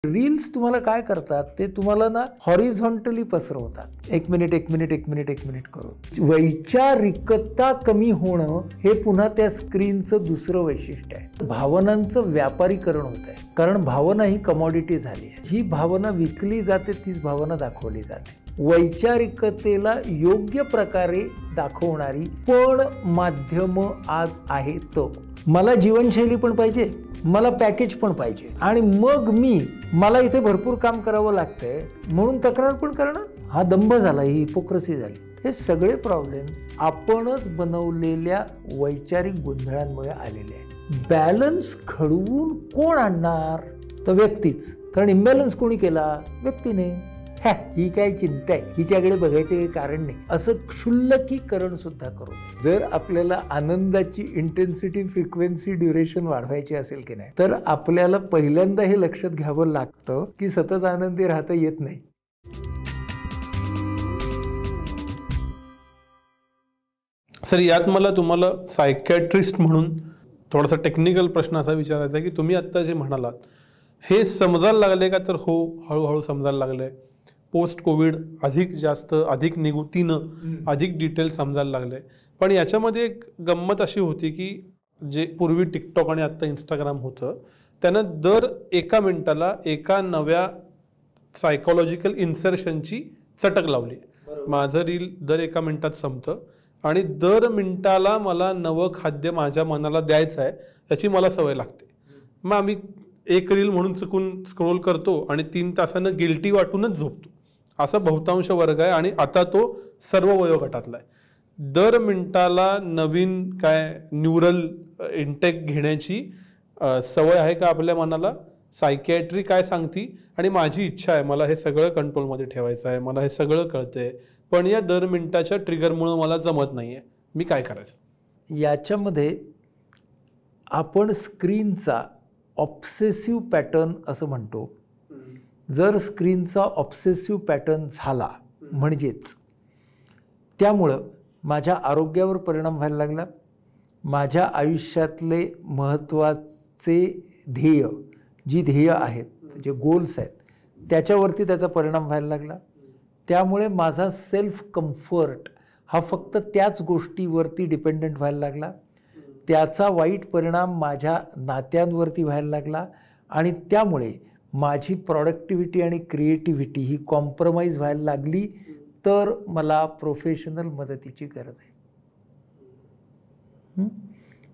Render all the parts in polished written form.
Reels तुम्हाला काय करतात ते तुम्हाला ना हॉरिझॉन्टली पसरवतात, एक मिनिट करून. वैचारिकता कमी होणं हे पुन्हा त्या स्क्रीनचं दुसरं वैशिष्ट्य आहे. भावनांचं व्यापारीकरण होत आहे, कारण भावना ही कमॉडिटी झाली आहे. जी भावना विकली जाते तीच भावना दाखवली जाते. वैचारिकतेला योग्य प्रकारे दाखवणारी पण माध्यम आज आहेत. मला जीवनशैली पण पाहिजे, मला पॅकेज पण पाहिजे, आणि मग मला इथे भरपूर काम करावं लागतंय म्हणून तक्रार पण करणं, हा दंभ झाला, ही हिपोक्रेसी झाली. हे सगळे प्रॉब्लेम्स आपणच बनवलेल्या वैचारिक गोंधळांमुळे आलेले आहेत. बॅलन्स घडवून कोण आणणार? तर व्यक्तीच. कारण इम्बॅलन्स कोणी केला? व्यक्तीने. ही काय चिंता आहे, हिच्याकडे बघायचं काही कारण नाही, असं क्षुल्लकीकरण सुद्धा करू नये. जर आपल्याला आनंदाची इंटेन्सिटी, फ्रिक्वेन्सी, ड्युरेशन वाढवायची असेल की नाही, तर आपल्याला पहिल्यांदा हे लक्षात घ्यावं लागतं की सतत आनंदी राहता येत नाही. सर, यात मला तुम्हाला सायकॅट्रिस्ट म्हणून थोडासा टेक्निकल प्रश्न असा विचारायचा आहे की तुम्ही आत्ता जे म्हणालात हे समजायला लागले का? तर हो, हळूहळू समजायला लागले. पोस्ट कोविड अधिक निगुतीनं अधिक डिटेल समजायला लागले. पण याच्यामध्ये एक गंमत अशी होती की जे पूर्वी टिकटॉक आणि आत्ता इंस्टाग्राम होतं, त्यानं दर एका मिनिटाला एका नव्या सायकोलॉजिकल इन्सर्शनची चटक लावली. माझं रील दर एका मिनिटात संपतं आणि दर मिनिटाला मला नवं खाद्य माझ्या मनाला द्यायचं आहे याची मला सवय लागते. मग आम्ही एक रील म्हणून चुकून स्क्रोल करतो आणि 3 तासानं गिल्टी वाटूनच झोपतो. असा बहुतांश वर्ग आहे आणि आता तो सर्व वयोगटातला आहे. दर मिनिटाला नवीन न्यूरल इंटेक घेण्याची सवय आहे का आपल्या मनाला? सायकॅट्री काय सांगती? आणि माझी इच्छा आहे, मला हे सगळं कंट्रोलमध्ये ठेवायचं आहे, मला हे सगळं कळतंय, पण या दर मिनिटाच्या ट्रिगरमुळे मला जमत नाहीये, मी काय करायचं? याच्यामध्ये आपण स्क्रीनचा ऑब्सेसिव्ह पॅटर्न असं म्हणतो. जर स्क्रीनचा ऑब्सेसिव्ह पॅटर्न झाला म्हणजेच त्यामुळं माझ्या आरोग्यावर परिणाम व्हायला लागला, माझ्या आयुष्यातले महत्त्वाचे जी ध्येय आहेत, जे गोल्स आहेत, त्याच्यावरती त्याचा परिणाम व्हायला लागला. त्यामुळे माझा सेल्फ कम्फर्ट हा फक्त त्याच गोष्टीवरती डिपेंडंट व्हायला लागला. त्याचा वाईट परिणाम माझ्या नात्यांवरती व्हायला लागला आणि त्यामुळे माझी प्रॉडक्टिव्हिटी आणि क्रिएटिव्हिटी ही कॉम्प्रोमाइज व्हायला लागली. तर मला प्रोफेशनल मदतीची गरज आहे.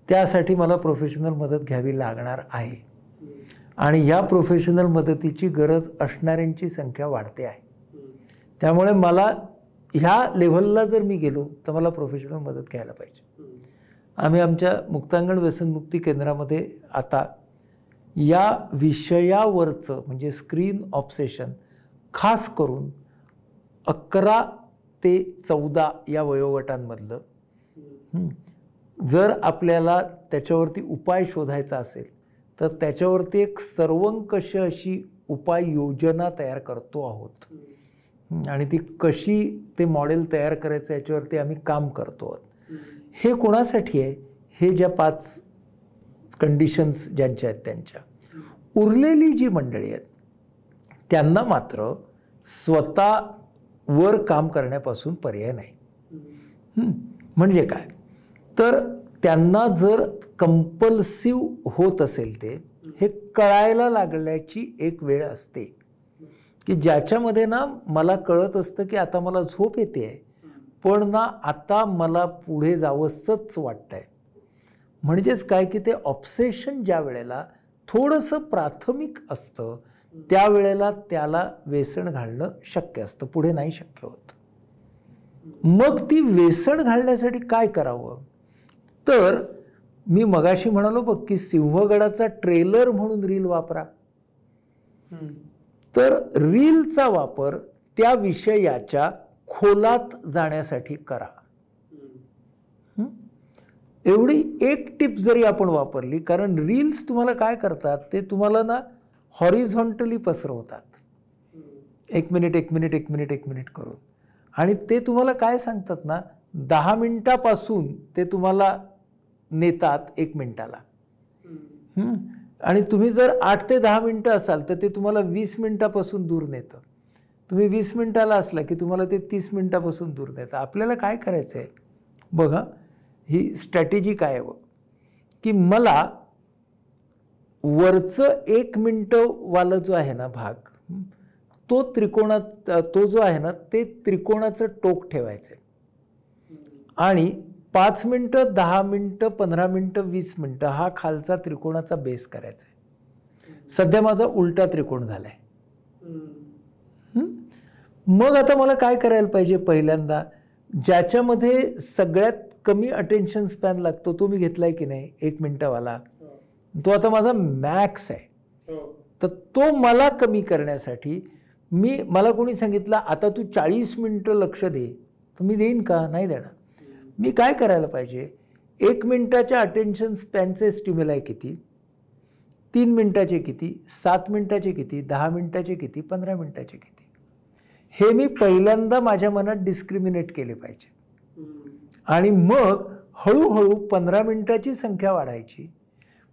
त्यासाठी मला प्रोफेशनल मदत घ्यावी लागणार आहे आणि ह्या प्रोफेशनल मदतीची गरज असणाऱ्यांची संख्या वाढते आहे. त्यामुळे मला ह्या लेव्हलला जर मी गेलो तर मला प्रोफेशनल मदत घ्यायला पाहिजे. आम्ही आमच्या मुक्तांगण व्यसनमुक्ती केंद्रामध्ये आता या विषयावरचं म्हणजे स्क्रीन ऑब्सेशन खास करून 11 ते 14 या वयोगटांमधलं, जर आपल्याला त्याच्यावरती उपाय शोधायचा असेल तर त्याच्यावरती एक सर्वंकष अशी उपाययोजना तयार करतो आहोत आणि ती कशी ते मॉडेल तयार करायचं याच्यावरती आम्ही काम करतो आहोत. हे कोणासाठी आहे? हे ज्या 5 कंडिशन्स ज्यांच्या आहेत त्यांच्या. उरलेली जी मंडळी आहेत त्यांना मात्र स्वतःवर काम करण्यापासून पर्याय नाही. म्हणजे काय? तर त्यांना जर कंपल्सिव्ह होत असेल ते हे कळायला लागल्याची एक वेळ असते की ज्याच्यामध्ये ना मला कळत असतं की आता मला झोप येते आहे, पण ना आता मला पुढे जावंसंच वाटतंय. म्हणजेच काय की ते ऑब्सेशन ज्या वेळेला थोडंसं प्राथमिक असतं त्यावेळेला त्याला व्यसन घालणं शक्य असतं, पुढे नाही शक्य होत. मग ती व्यसन घालण्यासाठी काय करावं? तर मी मगाशी म्हणालो बघ की सिंहगडाचा ट्रेलर म्हणून रील वापरा. तर रीलचा वापर त्या विषयाच्या खोलात जाण्यासाठी करा. एवढी एक टिप जरी आपण वापरली, कारण रील्स तुम्हाला काय करतात ते तुम्हाला ना हॉरिझॉन्टली पसरवतात, एक मिनिट करून. आणि ते तुम्हाला काय सांगतात ना, 10 मिनिटापासून ते तुम्हाला नेतात 1 मिनिटाला. आणि तुम्ही जर 8 ते 10 मिनटं असाल तर ते तुम्हाला 20 मिनिटापासून दूर नेतं. तुम्ही 20 मिनिटाला असला की तुम्हाला ते 30 मिनिटापासून दूर नेतं. आपल्याला काय करायचं आहे बघा, ही स्ट्रॅटेजी काय आहे की मला वरचं 1 मिनिटंवाला जो आहे ना भाग, तो त्रिकोणात, तो जो आहे ना ते त्रिकोणाचं टोक ठेवायचं आहे. आणि 5 मिनटं, 10 मिनटं, 15 मिनटं, 20 मिनटं हा खालचा त्रिकोणाचा बेस करायचा आहे. सध्या माझा उलटा त्रिकोण झालाय. मग आता मला काय करायला पाहिजे, पहिल्यांदा ज्याच्यामध्ये सगळ्यात कमी अटेन्शन स्पॅन लागतो तो मी घेतलाय की नाही, 1 मिनिटावाला, तो आता माझा मॅक्स आहे. तर तो मला कमी करण्यासाठी मला कोणी सांगितलं आता तू 40 मिनिटं लक्ष दे, तर मी देईन का? नाही देणार. मी काय करायला पाहिजे, 1 मिनिटाच्या अटेन्शन स्पॅनचे स्टिम्युलाई किती, 3 मिनिटाचे किती, 7 मिनिटाचे किती, 10 मिनिटाचे किती, 15 मिनिटाचे किती, हे मी पहिल्यांदा माझ्या मनात डिस्क्रिमिनेट केले पाहिजे. आणि मग हळूहळू 15 मिनिटाची संख्या वाढायची,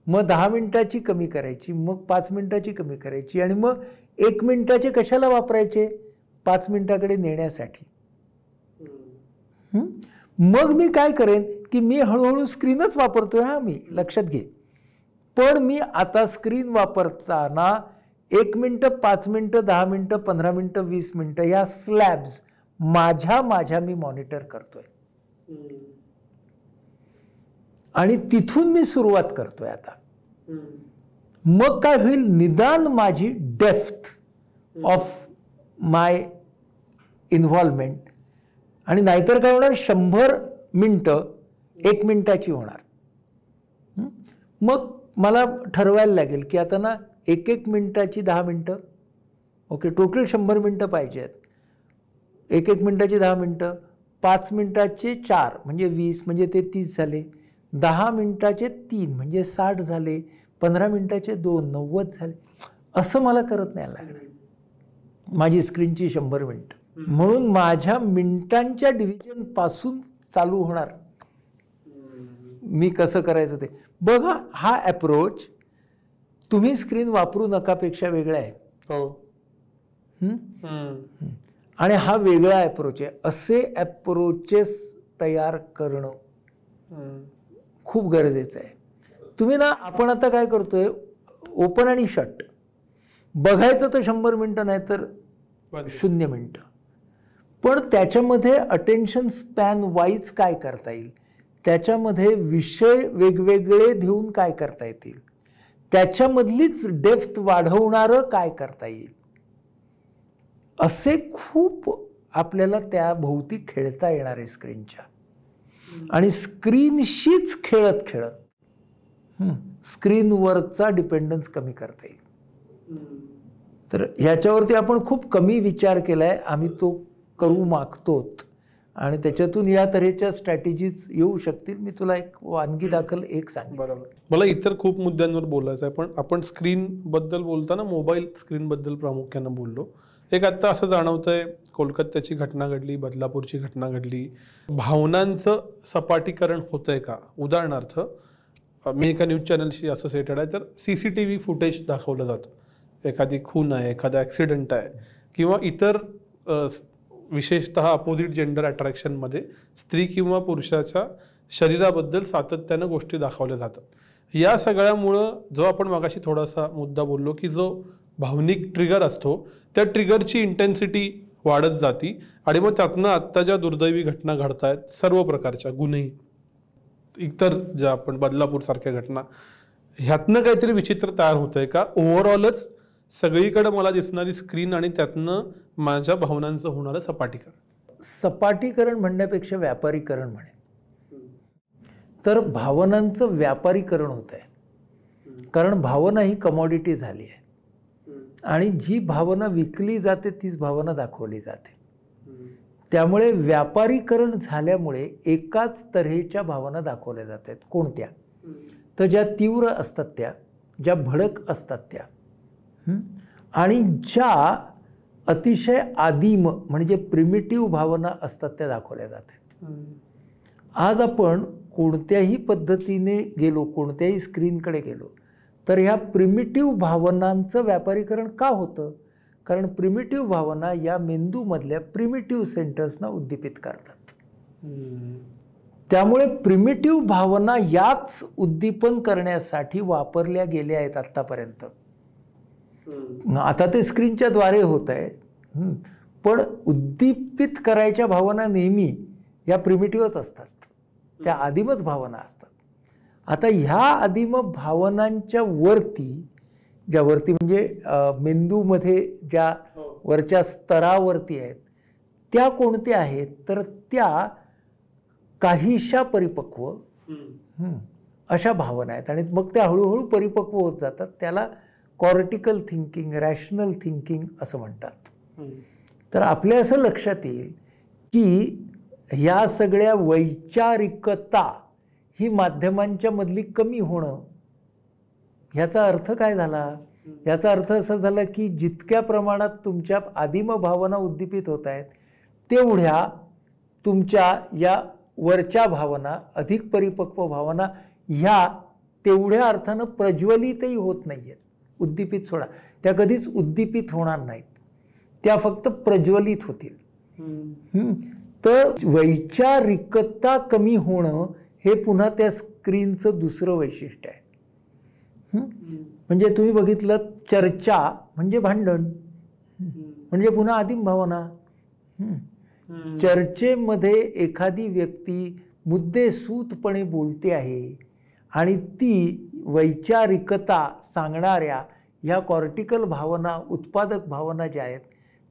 मग 10 मिनिटाची कमी करायची, मग 5 मिनिटाची कमी करायची, आणि मग 1 मिनिटाचे कशाला वापरायचे, 5 मिनिटाकडे नेण्यासाठी. मग मी काय करेन की मी हळूहळू स्क्रीनच वापरतोय, हा मी लक्षात घे, पण मी आता स्क्रीन वापरताना 1 मिनिटं, 5 मिनिटं, 10 मिनिटं, 15 मिनिटं, 20 मिनिटं या स्लॅब्स माझ्या मी मॉनिटर करतोय. आणि तिथून मी सुरुवात करतोय आता. मग काय होईल, निदान माझी डेप्थ ऑफ माय इन्व्हॉल्वमेंट, आणि नाहीतर काय होणार, 100 मिनिटं 1 मिनिटाची होणार. मग मला ठरवायला लागेल की आता ना 1 मिनिटाची 10 मिनिटं, ओके, टोटल 100 मिनिटं पाहिजे आहेत. 1 मिनिटाची 10 मिनिटं, 5 मिनिटाचे 4 म्हणजे 20, म्हणजे ते 30 झाले. 10 मिनिटाचे 3 म्हणजे 60 झाले. 15 मिनिटाचे 2 90 झाले. असं मला करत नाही लागणार. माझी स्क्रीनची 100 मिनिटं, म्हणून माझ्या मिनिटांच्या डिव्हिजन पासून चालू होणार. मी कसं करायचं ते बघा. हा अप्रोच तुम्ही स्क्रीन वापरू नकापेक्षा वेगळा आहे. आणि हा वेगळा अप्रोच आहे. असे अप्रोचेस तयार करणं खूप गरजेचं आहे. तुम्ही ना, आपण आता काय करतोय, ओपन आणि शट बघायचं तर 100 मिनिटं, नाही तर 0 मिनिटं. पण त्याच्यामध्ये अटेन्शन स्पॅन वाईज काय करता येईल, त्याच्यामध्ये विषय वेगवेगळे देऊन काय करता येतील, त्याच्यामधलीच डेप्थ वाढवणारं काय करता येईल, असे खूप आपल्याला त्या भोवती खेळता येणार आहे स्क्रीनच्या. आणि स्क्रीनशीच खेळत खेळत स्क्रीनवरचा डिपेंडन्स कमी करता येईल. तर ह्याच्यावरती आपण खूप कमी विचार केलाय, आम्ही तो करू मागतोत, आणि त्याच्यातून या तऱ्हेच्या स्ट्रॅटेजीज येऊ शकतील. मी तुला एक वानगी दाखल एक सांग. बरोबर, मला इतर खूप मुद्द्यांवर बोलायचं आहे, पण आपण स्क्रीनबद्दल बोलताना मोबाईल स्क्रीनबद्दल प्रामुख्यानं बोललो. एक आत्ता असं जाणवतंय, कोलकात्याची घटना घडली, बदलापूरची घटना घडली, भावनांचं सपाटीकरण होतंय का? उदाहरणार्थ, मी एका न्यूज चॅनलशी असोसिएटेड आहे, तर CCTV फुटेज दाखवलं जातं. एखादी खून आहे, एखादा ॲक्सिडेंट आहे, किंवा इतर विशेषतः अपोजिट जेंडर अट्रॅक्शनमध्ये स्त्री किंवा पुरुषाच्या शरीराबद्दल सातत्यानं गोष्टी दाखवल्या जातात. या सगळ्यामुळं जो आपण मागाशी थोडासा मुद्दा बोललो की जो भावनिक ट्रिगर असतो, त्या ट्रिगरची इंटेन्सिटी वाढत जाती, आणि मग त्यातनं आत्ता ज्या दुर्दैवी घटना घडत आहेत, सर्व प्रकारच्या गुन्हे, इतर ज्या आपण बदलापूरसारख्या घटना, ह्यातनं काहीतरी विचित्र तयार होत आहे का? ओव्हरऑलच सगळीकडे मला दिसणारी स्क्रीन आणि त्यातनं माझ्या भावनांचं होणारं सपाटीकरण. सपाटीकरण म्हणण्यापेक्षा व्यापारीकरण म्हणे. तर भावनांचं व्यापारीकरण होत आहे, कारण भावना ही कमॉडिटी झाली आहे, आणि जी भावना विकली जाते तीच भावना दाखवली जाते. त्यामुळे व्यापारीकरण झाल्यामुळे एकाच तऱ्हेच्या भावना दाखवल्या जात आहेत. कोणत्या? तर ज्या तीव्र असतात त्या, ज्या भडक असतात त्या, आणि ज्या अतिशय आदिम म्हणजे प्रिमिटिव्ह भावना असतात त्या दाखवल्या जातात. आज आपण कोणत्याही पद्धतीने गेलो, कोणत्याही स्क्रीनकडे गेलो, तर ह्या प्रिमिटिव्ह भावनांचं व्यापारीकरण का होतं? कारण प्रिमिटिव्ह भावना या मेंदूमधल्या प्रिमिटिव्ह सेंटर्सना उद्दीपित करतात. त्यामुळे प्रिमिटिव्ह भावना याच उद्दीपन करण्यासाठी वापरल्या गेल्या आहेत आत्तापर्यंत. आता ते स्क्रीनच्या द्वारे होत आहे, पण उद्दीपित करायच्या भावना नेहमी या प्रिमिटिव्हच असतात, त्या आदिमच भावना असतात. आता ह्या आदिम भावनांच्या वरती, ज्या वरती म्हणजे मेंदूमध्ये ज्या वरच्या स्तरावरती आहेत, त्या कोणत्या आहेत? तर त्या काहीशा परिपक्व अशा भावना आहेत आणि मग त्या हळूहळू परिपक्व होत जातात. त्याला कॉर्टिकल थिंकिंग, रॅशनल थिंकिंग असं म्हणतात. तर आपल्या असं लक्षात येईल की ह्या सगळ्या वैचारिकता ही माध्यमांच्या मधली कमी होणं, ह्याचा अर्थ काय झाला? याचा अर्थ असा झाला की जितक्या प्रमाणात तुमच्या आदिम भावना उद्दीपित होत आहेत, तेवढ्या तुमच्या या वरच्या भावना, अधिक परिपक्व भावना, ह्या तेवढ्या अर्थानं प्रज्वलितही होत नाही आहेत. उद्दीपित सोडा, त्या कधीच उद्दीपित होणार नाहीत, त्या फक्त प्रज्वलित होतील. तर वैचारिकता कमी होणं हे पुन्हा त्या स्क्रीनचं दुसरं वैशिष्ट्य आहे. म्हणजे तुम्ही बघितलं, चर्चा म्हणजे भांडण, म्हणजे पुन्हा आदिम भावना. चर्चेमध्ये एखादी व्यक्ती मुद्देसूदपणे बोलते आहे आणि ती वैचारिकता सांगणाऱ्या ह्या कॉर्टिकल भावना, उत्पादक भावना ज्या आहेत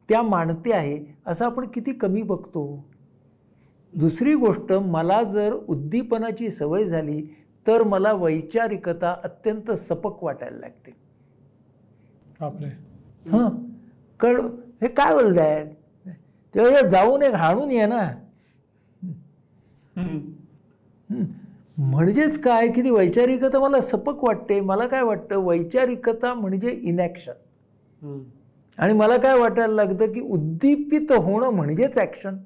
त्या मांडते आहे, असं आपण किती कमी बघतो. दुसरी गोष्ट, मला जर उद्दीपनाची सवय झाली तर मला वैचारिकता अत्यंत सपक वाटायला लागते. कारण हे काय बोलताय, तेव्हा जाऊन एक हाणून ये ना. म्हणजेच काय की ती वैचारिकता मला सपक वाटते. मला काय वाटतं, वैचारिकता म्हणजे इनॅक्शन. आणि मला काय वाटायला लागतं की उद्दीपित होणं म्हणजेच ॲक्शन.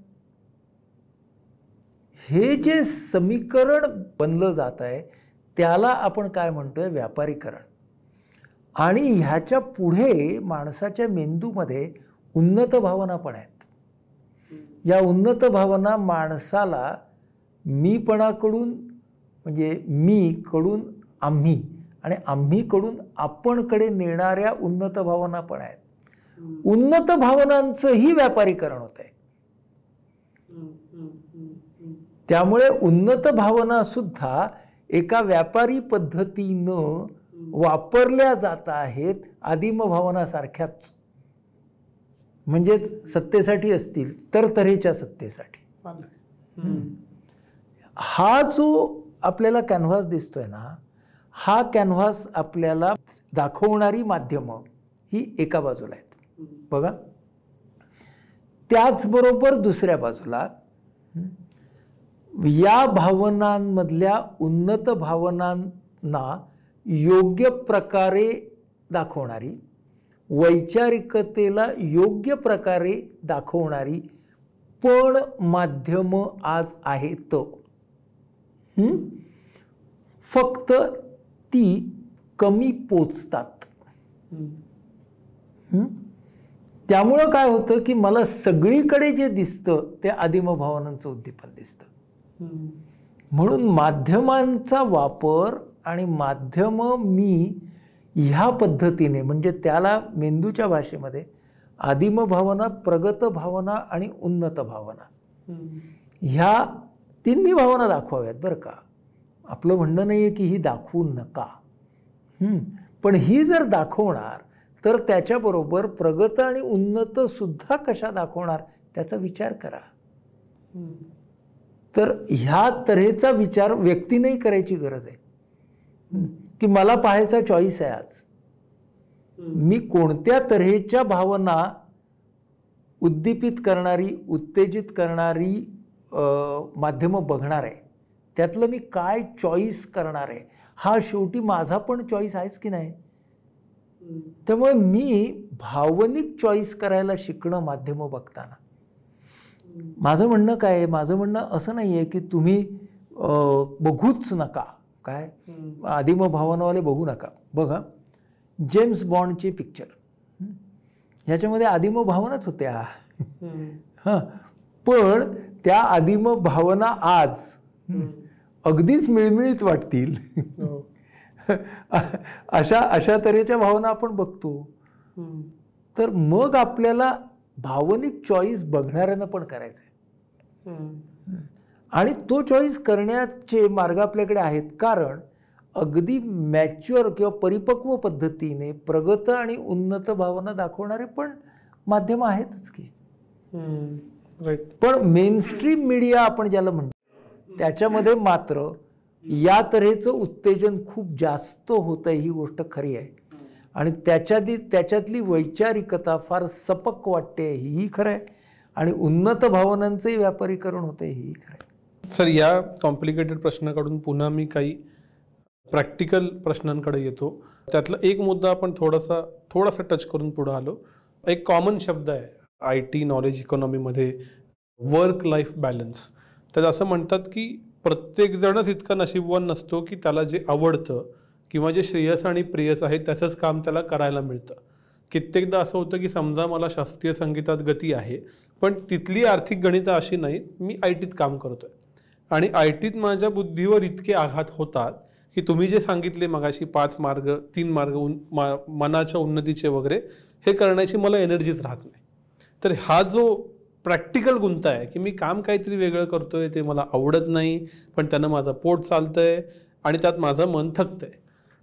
हे जे समीकरण बनलं जात आहे त्याला आपण काय म्हणतोय, व्यापारीकरण. आणि ह्याच्या पुढे माणसाच्या मेंदूमध्ये उन्नत भावना पण आहेत. या उन्नत भावना माणसाला मीपणाकडून, म्हणजे मी कडून आम्ही आणि आम्हीकडून आपणकडे नेणाऱ्या उन्नत भावना पण आहेत. उन्नत भावनांचंही व्यापारीकरण होत आहे. त्यामुळे उन्नत भावना सुद्धा एका व्यापारी पद्धतीनं वापरल्या जात आहेत, आदिम भावनासारख्याच. म्हणजेच सत्तेसाठी असतील तर तऱ्हेच्या सत्तेसाठी. हा जो आपल्याला कॅनव्हास दिसतोय ना, हा कॅनव्हास आपल्याला दाखवणारी माध्यमं ही एका बाजूला आहेत बघा. त्याचबरोबर दुसऱ्या बाजूला या भावनांमधल्या उन्नत भावनांना योग्य प्रकारे दाखवणारी, वैचारिकतेला योग्य प्रकारे दाखवणारी पण माध्यमं आज आहेत. फक्त ती कमी पोचतात. त्यामुळं काय होतं की मला सगळीकडे जे दिसतं ते आदिम भावनांचं उद्दीपन दिसतं. म्हणून माध्यमांचा वापर आणि माध्यम मी ह्या पद्धतीने, म्हणजे त्याला मेंदूच्या भाषेमध्ये आदिम भावना, प्रगत भावना आणि उन्नत भावना, ह्या तिन्ही भावना दाखवाव्यात बरं का. आपलं म्हणणं नाही आहे की ही दाखवू नका, पण ही जर दाखवणार तर त्याच्याबरोबर प्रगत आणि उन्नत सुद्धा कशा दाखवणार त्याचा विचार करा. तर ह्या तऱ्हेचा विचार व्यक्तीनेही करायची गरज आहे की मला पाहायचा चॉईस आहे आज, मी कोणत्या तऱ्हेच्या भावना उद्दीपित करणारी, उत्तेजित करणारी माध्यमं बघणार आहे, त्यातलं मी काय चॉईस करणार आहे, हा शेवटी माझा पण चॉईस आहेच की नाही. त्यामुळे मी भावनिक चॉईस करायला शिकणं माध्यमं बघताना. माझं म्हणणं काय आहे, माझं म्हणणं असं नाही आहे की तुम्ही बघूच नका काय आदिम भावनावाले बघू नका. बघा जेम्स बॉन्डचे पिक्चर, ह्याच्यामध्ये आदिम भावनाच होत्या. हां, पण त्या आदिम भावना आज अगदीच मिळमिळीत वाटतील अशा तऱ्हेच्या भावना आपण बघतो. तर मग आपल्याला भावनिक चॉईस बघणाऱ्यांना पण करायचं आहे, आणि तो चॉईस करण्याचे मार्ग आपल्याकडे आहेत. कारण अगदी मॅच्युअर किंवा परिपक्व पद्धतीने प्रगत आणि उन्नत भावना दाखवणारे पण माध्यम आहेतच की. पण मेनस्ट्रीम मीडिया आपण ज्याला म्हणतो त्याच्यामध्ये मात्र या तऱ्हेचं उत्तेजन खूप जास्त होतं, ही गोष्ट खरी आहे. आणि त्याच्यातली वैचारिकता फार सपक वाटते, ही खरं आहे. आणि उन्नत भावनांचंही व्यापारीकरण होतं, ही खरं आहे. सर, या कॉम्प्लिकेटेड प्रश्नाकडून पुन्हा मी काही प्रॅक्टिकल प्रश्नांकडे येतो. त्यातला एक मुद्दा आपण थोडासा टच करून पुढे आलो. एक कॉमन शब्द आहे IT नॉलेज इकॉनॉमीमध्ये, वर्क लाईफ बॅलन्स. तर असं म्हणतात की प्रत्येकजणच इतका नशीबवान नसतो की त्याला जे आवडतं किंवा जे श्रेयस आणि प्रेयस आहे त्याचंच काम त्याला करायला मिळतं. कित्येकदा असं होतं की समजा मला शास्त्रीय संगीतात गती आहे, पण तिथली आर्थिक गणितं अशी नाहीत, मी ITत काम करतोय आणि ITत माझ्या बुद्धीवर इतके आघात होतात की तुम्ही जे सांगितले मगाशी 5 मार्ग 3 मार्ग मनाच्या उन्नतीचे वगैरे, हे करण्याची मला एनर्जीच राहत नाही. तर हा जो प्रॅक्टिकल गुंता आहे की मी काम काहीतरी वेगळं करतोय, ते मला आवडत नाही, पण त्यानं माझं पोट चालतंय आणि त्यात माझं मन थकतंय,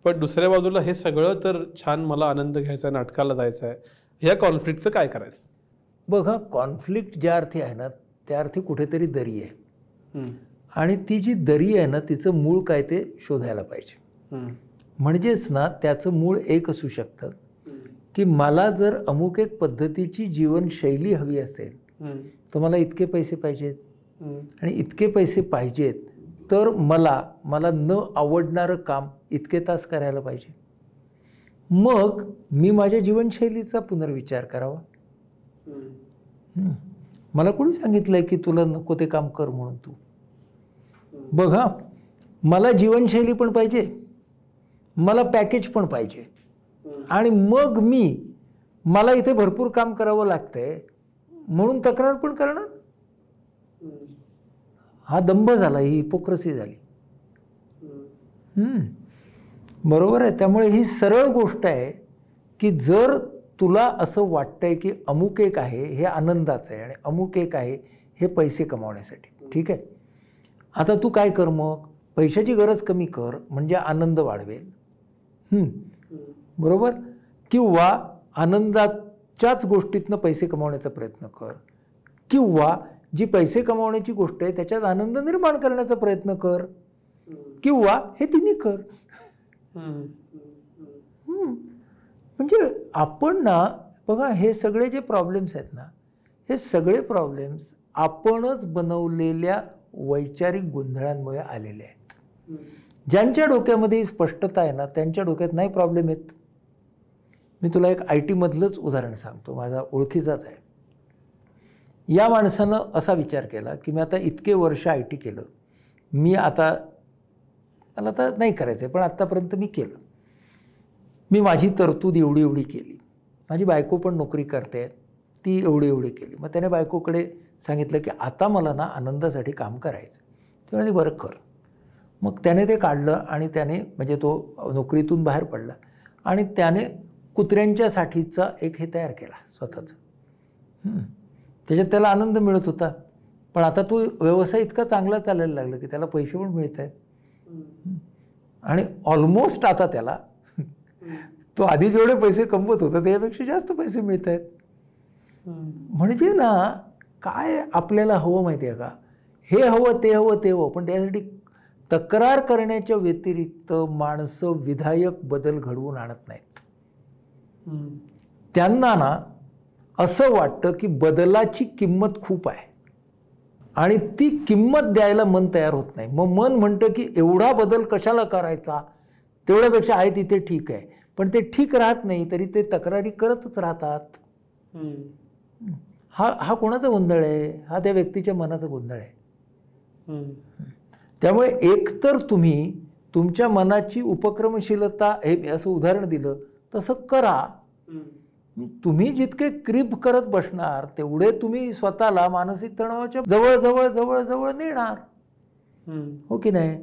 पण दुसऱ्या बाजूला हे सगळं तर छान, मला आनंद घ्यायचा आहे, नाटकाला जायचं आहे, ह्या कॉन्फ्लिक्टचं काय करायचं? बघा, कॉन्फ्लिक्ट ज्या अर्थी आहे ना त्या अर्थी कुठेतरी दरी आहे, आणि ती जी दरी आहे ना तिचं मूळ काय ते शोधायला पाहिजे. म्हणजेच ना त्याचं मूळ एक असू शकतं की मला जर अमुक एक पद्धतीची जीवनशैली हवी असेल तर मला इतके पैसे पाहिजेत, आणि इतके पैसे पाहिजेत तर मला न आवडणारं काम इतके तास करायला पाहिजे. मग मी माझ्या जीवनशैलीचा पुनर्विचार करावा. मला कोणी सांगितलंय की तुला नको ते काम कर म्हणून? तू बघा, मला जीवनशैली पण पाहिजे, मला पॅकेज पण पाहिजे, आणि मग मला इथे भरपूर काम करावं लागतंय म्हणून तक्रार पण करणार. हा दंभ झाला, ही हिपोक्रसी झाली. बरोबर आहे. त्यामुळे ही सरळ गोष्ट आहे की जर तुला असं वाटतंय की अमुक एक आहे हे आनंदाचं आहे आणि अमुक एक आहे हे पैसे कमावण्यासाठी, ठीक आहे, आता तू काय कर, मग पैशाची गरज कमी कर म्हणजे आनंद वाढवेल. बरोबर. किंवा आनंदाच्याच गोष्टीतनं पैसे कमावण्याचा प्रयत्न कर, किंवा जी पैसे कमावण्याची गोष्ट आहे त्याच्यात आनंद निर्माण करण्याचा प्रयत्न कर, किंवा हे तिन्ही कर. म्हणजे आपण ना बघा, हे सगळे जे प्रॉब्लेम्स आहेत ना, हे सगळे प्रॉब्लेम्स आपणच बनवलेल्या वैचारिक गोंधळांमुळे आलेले आहेत. ज्यांच्या डोक्यामध्ये स्पष्टता आहे ना त्यांच्या डोक्यात नाही प्रॉब्लेम येत. मी तुला एक IT मधलंच उदाहरण सांगतो, माझा ओळखीचाच आहे. या माणसानं असा विचार केला की मी आता इतके वर्ष IT केलं, मला आता नाही करायचं पण आत्तापर्यंत मी केलं, मी माझी तरतूद एवढी केली, माझी बायको पण नोकरी करते, ती एवढी केली. मग त्याने बायकोकडे सांगितलं की आता मला ना आनंदासाठी काम करायचं. ते म्हणाले बरं कर. मग त्याने ते काढलं आणि त्याने म्हणजे तो नोकरीतून बाहेर पडला आणि त्याने कुत्र्यांच्यासाठीचा एक हे तयार केला स्वतःचं. त्याच्यात त्याला आनंद मिळत होता, पण आता तो व्यवसाय इतका चांगला चालायला लागला की त्याला पैसे पण मिळत आहेत, आणि ऑलमोस्ट आता त्याला तो आधी जेवढे पैसे कमवत होता त्यापेक्षा जास्त पैसे मिळत आहेत. म्हणजे ना काय आपल्याला हवं माहिती आहे का, हे हवं ते हवं ते हवं, पण त्यासाठी तक्रार करण्याच्या व्यतिरिक्त माणसं विधायक बदल घडवून आणत नाहीत. त्यांना ना असं वाटतं की बदलाची किंमत खूप आहे आणि ती किंमत द्यायला मन तयार होत नाही. मग मन म्हणतं की एवढा बदल कशाला करायचा, तेवढ्यापेक्षा आहे तिथे ठीक आहे, पण ते ठीक राहत नाही तरी ते तक्रारी करतच राहतात. हा कोणाचा गोंधळ आहे? हा त्या व्यक्तीच्या मनाचा गोंधळ आहे. त्यामुळे एकतर तुम्ही तुमच्या मनाची उपक्रमशीलता, हे मी असं उदाहरण दिलं तसं करा. तुम्ही जितके क्रीप करत बसणार तेवढे तुम्ही स्वतःला मानसिक तणावाच्या जवळ जवळ जवळ जवळ नेणार, हो की नाही.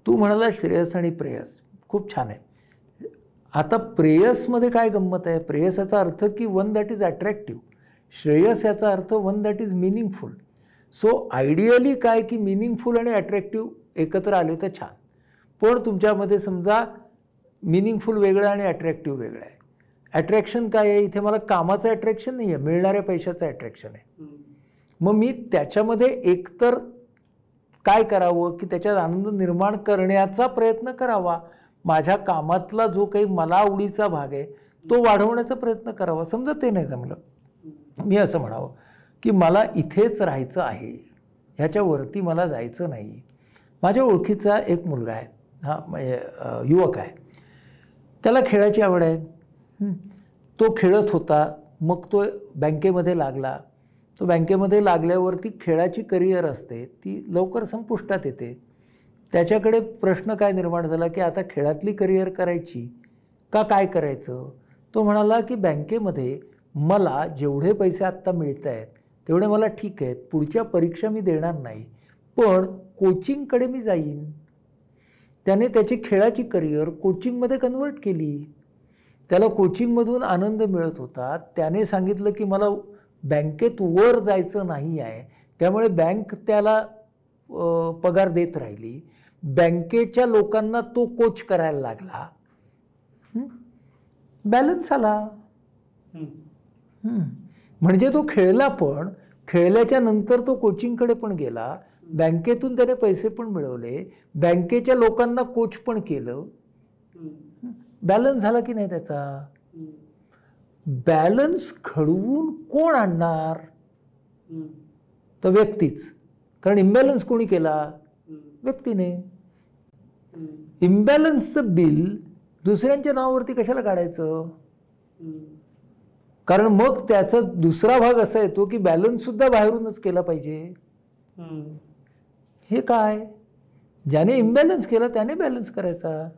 तू म्हणाला श्रेयस आणि प्रेयस, खूप छान आहे. आता प्रेयसमध्ये काय गंमत आहे? प्रेयसाचा अर्थ की वन दॅट इज अट्रॅक्टिव्ह, श्रेयस याचा अर्थ one that is meaningful. So ideally काय की मिनिंगफुल आणि अट्रॅक्टिव्ह एकत्र आले तर छान. पण तुमच्यामध्ये समजा मिनिंगफुल वेगळं आणि अट्रॅक्टिव्ह वेगळं आहे. अट्रॅक्शन काय आहे? इथे मला कामाचं अट्रॅक्शन नाही आहे, मिळणाऱ्या पैशाचं अट्रॅक्शन आहे. मग मी त्याच्यामध्ये एकतर काय करावं की त्याच्यात आनंद निर्माण करण्याचा प्रयत्न करावा. माझ्या कामातला जो काही मला आवडीचा भाग आहे तो वाढवण्याचा प्रयत्न करावा. समजा ते नाही जमलं, मी असं म्हणावं की मला इथेच राहायचं आहे, ह्याच्यावरती मला जायचं नाही. माझ्या ओळखीचा एक मुलगा आहे, म्हणजे युवक आहे, त्याला खेळाची आवड आहे. तो खेळत होता, मग तो बँकेमध्ये लागला. तो बँकेमध्ये लागल्यावरती खेळाची करिअर असते ती लवकर संपुष्टात येते. त्याच्याकडे प्रश्न काय निर्माण झाला की आता खेळातली करिअर करायची का काय करायचं. तो म्हणाला की बँकेमध्ये मला जेवढे पैसे आत्ता मिळत आहेत तेवढे मला ठीक आहेत, पुढच्या परीक्षा मी देणार नाही, पण कोचिंगकडे मी जाईन. त्याने त्याची खेळाची करिअर कोचिंगमध्ये कन्वर्ट केली. त्याला कोचिंगमधून आनंद मिळत होता. त्याने सांगितलं की मला बँकेत वर जायचं नाही आहे, त्यामुळे बँक त्याला पगार देत राहिली. बँकेच्या लोकांना तो कोच करायला लागला, बॅलन्स आला. म्हणजे तो खेळला, पण खेळल्याच्या नंतर तो कोचिंगकडे पण गेला, बँकेतून त्याने पैसे पण मिळवले, बँकेच्या लोकांना कोच पण केलं. बॅलन्स झाला की नाही त्याचा. बॅलन्स घडवून कोण आणणार? तर व्यक्तीच. कारण इम्बॅलन्स कोणी केला? व्यक्तीने. इम्बॅलन्सचं बिल दुसऱ्यांच्या नावावरती कशाला काढायचं? कारण मग त्याचा दुसरा भाग असा येतो की बॅलन्स सुद्धा बाहेरूनच केला पाहिजे. हे काय? ज्याने इम्बॅलन्स केला त्याने बॅलन्स करायचा.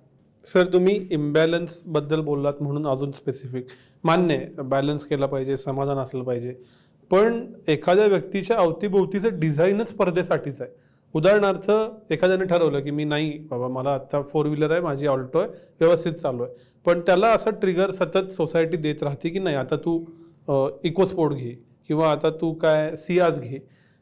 सर, तुम्ही इम्बॅलन्स बद्दल बोललात म्हणून अजून स्पेसिफिक, मान्य आहे बॅलन्स केला पाहिजे, समाधान असलं पाहिजे, पण एखाद्या व्यक्तीच्या अवतीभोवतीचं डिझाईनच स्पर्धेसाठीच आहे. उदाहरणार्थ, एखाद्याने ठरवलं की मी नाही बाबा, मला आता 4 व्हीलर आहे, माझी ऑल्टो आहे, व्यवस्थित चालू आहे, पण त्याला असं ट्रिगर सतत सोसायटी देत राहते की नाही आता तू इकोस्पोर्ट घे, किंवा आता तू काय सियाज घे.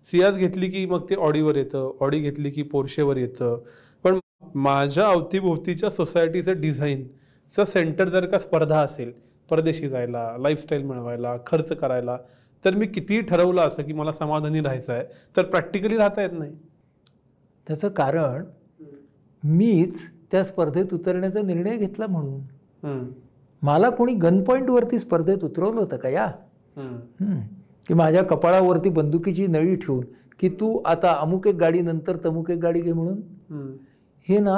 सियाज घेतली की मग ते ऑडीवर येतं, ऑडी घेतली की पोर्शेवर येतं. पण माझ्या अवतीभोवतीच्या सोसायटीचं डिझाईनचं सेंटर जर का स्पर्धा असेल, परदेशी जायला, लाईफस्टाईल मिळवायला, खर्च करायला, तर मी कितीही ठरवलं असं की मला समाधानी राहायचं आहे, तर प्रॅक्टिकली राहता येत नाही. त्याचं कारण मीच त्या स्पर्धेत उतरण्याचा निर्णय घेतला म्हणून. मला कोणी गन पॉईंटवरती स्पर्धेत उतरवलं होतं का या? की माझ्या कपाळावरती बंदुकीची नळी ठेवून की तू आता अमुक एक गाडी नंतर तमुक एक गाडी घे म्हणून. हे ना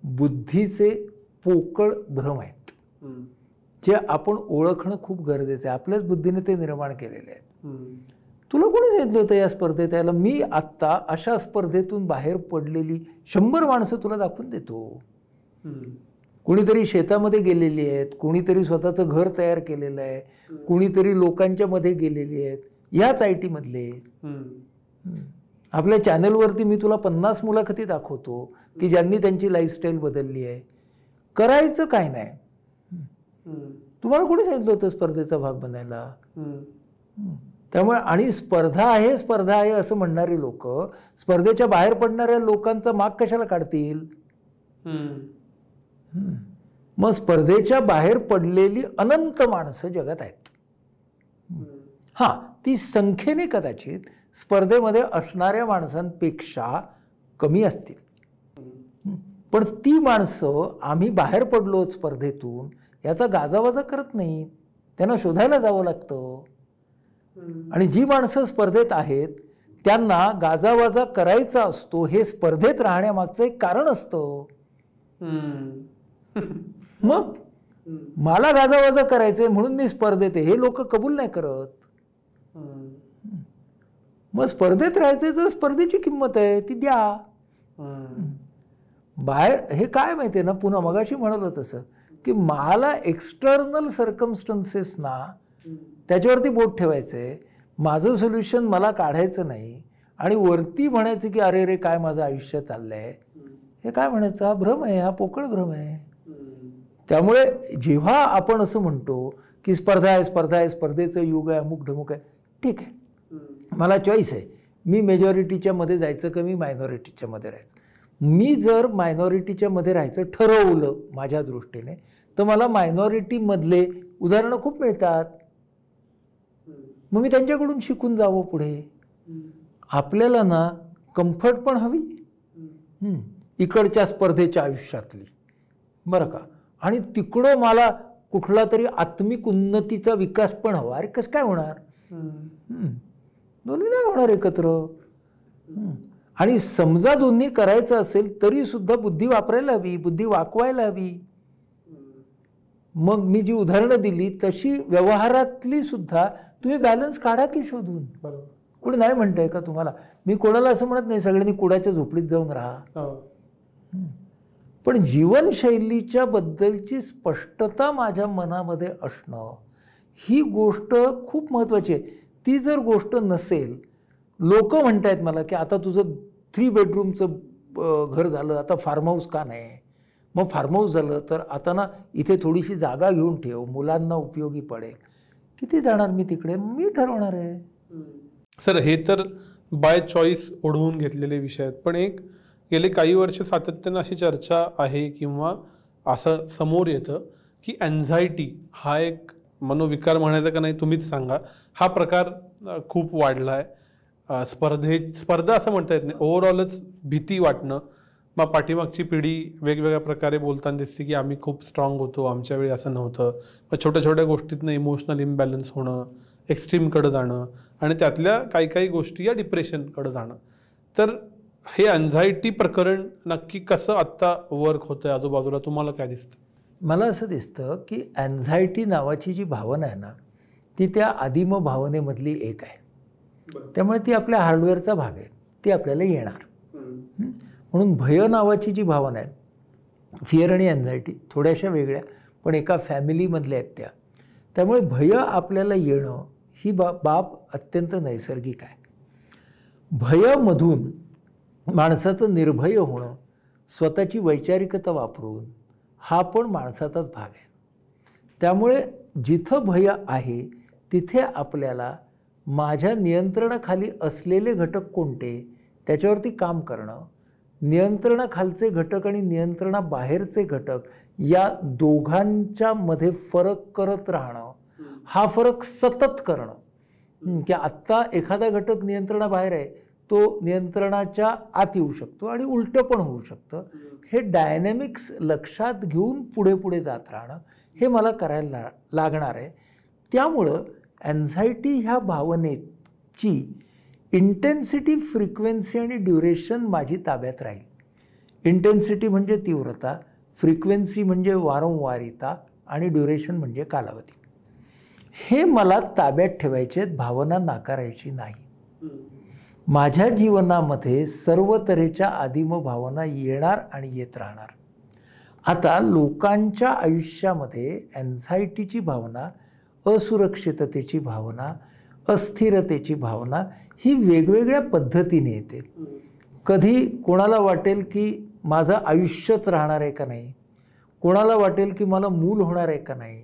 बुद्धीचे पोकळ भ्रम आहेत, जे आपण ओळखणं खूप गरजेचं आहे. आपल्याच बुद्धीने ते निर्माण केलेले आहेत. तुला कोणी सांगितलं होतं या स्पर्धेत यायला? मी आत्ता अशा स्पर्धेतून बाहेर पडलेली 100 माणसं तुला दाखवून देतो. कुणीतरी शेतामध्ये गेलेली आहेत, कुणीतरी स्वतःचं घर तयार केलेलं आहे, कुणीतरी लोकांच्या मध्ये गेलेली आहेत, याच IT मधले. आपल्या चॅनलवरती मी तुला 50 मुलाखती दाखवतो की ज्यांनी त्यांची लाईफस्टाईल बदलली आहे. करायचं काय नाही. तुम्हाला कोणी सांगितलं होतं स्पर्धेचा भाग बनायला? त्यामुळे आणि स्पर्धा आहे असं म्हणणारी लोक स्पर्धेच्या बाहेर पडणाऱ्या लोकांचा माग कशाला काढतील? मग स्पर्धेच्या बाहेर पडलेली अनंत माणसं जगात आहेत. हां, ती संख्येने कदाचित स्पर्धेमध्ये असणाऱ्या माणसांपेक्षा कमी असतील, पण ती माणसं आम्ही बाहेर पडलो स्पर्धेतून याचा गाजावाजा करत नाही. त्यांना शोधायला जावं लागतं. आणि जी माणसं स्पर्धेत आहेत त्यांना गाजावाजा करायचा असतो. हे स्पर्धेत राहण्यामागचं एक कारण असतं. मग मला गाजावाजा करायचंय म्हणून मी स्पर्धेत आहे हे लोक कबूल नाही करत. मग स्पर्धेत राहायचंय तर स्पर्धेची किंमत आहे ती द्या. बाहेर हे काय माहिती आहे ना, पुन्हा मगाशी म्हणालो तसं की मला एक्सटर्नल सर्कमस्टन्सेसना त्याच्यावरती बोट ठेवायचं आहे, माझं सोल्युशन मला काढायचं नाही आणि वरती म्हणायचं की अरे रे काय माझं आयुष्य चाललं आहे, हे काय म्हणायचं, हा भ्रम आहे, हा पोकळ भ्रम आहे. त्यामुळे जेव्हा आपण असं म्हणतो की स्पर्धा आहे, स्पर्धा आहे, स्पर्धेचं युग आहे, अमुक ढमुक आहे, ठीक आहे, मला चॉईस आहे, मी मेजॉरिटीच्या मध्ये जायचं का मी मायनॉरिटीच्या मध्ये राहायचं. मी जर मायनॉरिटीच्या मध्ये राहायचं ठरवलं माझ्या दृष्टीने तर मला मायनॉरिटीमधले उदाहरणं खूप मिळतात, मग मी त्यांच्याकडून शिकून जावं पुढे. आपल्याला ना कम्फर्ट पण हवी इकडच्या स्पर्धेच्या आयुष्यातली, बरं का, आणि तिकडं मला कुठला तरी आत्मिक उन्नतीचा विकास पण हवा. अरे कसं काय होणार, दोन्ही नाही होणार एकत्र. आणि समजा दोन्ही करायचं असेल तरी सुद्धा बुद्धी वापरायला हवी, बुद्धी वाकवायला हवी. मग मी जी उदाहरणं दिली तशी व्यवहारातली सुद्धा तुम्ही बॅलन्स काढा की शोधून. कोणी नाही म्हणतंय का तुम्हाला, मी कोणाला असं म्हणत नाही सगळ्यांनी कुडाच्या झोपडीत जाऊन राहा, पण जीवनशैलीच्या बद्दलची स्पष्टता माझ्या मनामध्ये असणं ही गोष्ट खूप महत्त्वाची आहे. ती जर गोष्ट नसेल, लोक म्हणतायत मला की आता तुझं 3 बेडरूमचं घर झालं, आता फार्म हाऊस का नाही, मग फार्म हाऊस झालं तर आता ना इथे थोडीशी जागा घेऊन ठेव, मुलांना उपयोगी पडेल. किती जाणार मी तिकडे, मी ठरवणार आहे. सर हे तर बाय चॉईस ओढवून घेतलेले विषय आहेत, पण एक गेले काही वर्ष सातत्यानं अशी चर्चा आहे किंवा असं समोर येतं की अँझायटी हा एक मनोविकार म्हणायचा का नाही तुम्हीच सांगा, हा प्रकार खूप वाढला आहे. स्पर्धा असं म्हणता येत नाही, ओव्हरऑलच भीती वाटणं. मग पाठीमागची पिढी वेगवेगळ्या प्रकारे बोलताना दिसते की आम्ही खूप स्ट्रॉंग होतो, आमच्या वेळी असं नव्हतं. मग छोट्या छोट्या गोष्टीतनं इमोशनल इम्बॅलन्स होणं, एक्स्ट्रीमकडं जाणं आणि त्यातल्या काही काही गोष्टी या डिप्रेशनकडं जाणं. तर हे अँझायटी प्रकरण नक्की कसं आत्ता वर्क होतं आजूबाजूला, तुम्हाला काय दिसतं? मला असं दिसतं की अँझायटी नावाची जी भावना आहे ना, ती त्या आदिम भावनेमधली एक आहे. त्यामुळे ती आपल्या हार्डवेअरचा भाग आहे, ती आपल्याला येणार. म्हणून भय नावाची जी भावना आहे, फिअर आणि अँझायटी थोड्याशा वेगळ्या पण एका फॅमिलीमधल्या आहेत त्या. त्यामुळे भय आपल्याला येणं ही बाब अत्यंत नैसर्गिक आहे. भयमधून माणसाचं निर्भय होणं, स्वतःची वैचारिकता वापरून, हा पण माणसाचाच भाग आहे. त्यामुळे जिथं भय आहे तिथे आपल्याला माझ्या नियंत्रणाखाली असलेले घटक कोणते त्याच्यावरती काम करणं, नियंत्रणाखालचे घटक आणि नियंत्रणाबाहेरचे घटक या दोघांच्या मध्ये फरक करत राहणं, हा फरक सतत करणं. की आत्ता एखादा घटक नियंत्रणाबाहेर आहे, तो नियंत्रणाच्या आत येऊ शकतो आणि उलटं पण होऊ शकतं. हे डायनॅमिक्स लक्षात घेऊन पुढे पुढे जात राहणं हे मला करायला लागणार आहे. त्यामुळं अँझायटी ह्या भावनेची इंटेन्सिटी, फ्रिक्वेन्सी आणि ड्युरेशन माझी ताब्यात राहील. इंटेन्सिटी म्हणजे तीव्रता, फ्रिक्वेन्सी म्हणजे वारंवारिता आणि ड्युरेशन म्हणजे कालावधी. हे मला ताब्यात ठेवायचे आहेत, भावना नाकारायची नाही. माझ्या जीवनामध्ये सर्व तऱ्हेच्या आदिम भावना येणार आणि येत राहणार. आता लोकांच्या आयुष्यामध्ये अँझायटीची भावना, असुरक्षिततेची भावना, अस्थिरतेची भावना ही वेगवेगळ्या पद्धतीने येते. कधी कोणाला वाटेल की माझं आयुष्यच राहणार आहे का नाही, कोणाला वाटेल की मला मूल होणार आहे का नाही,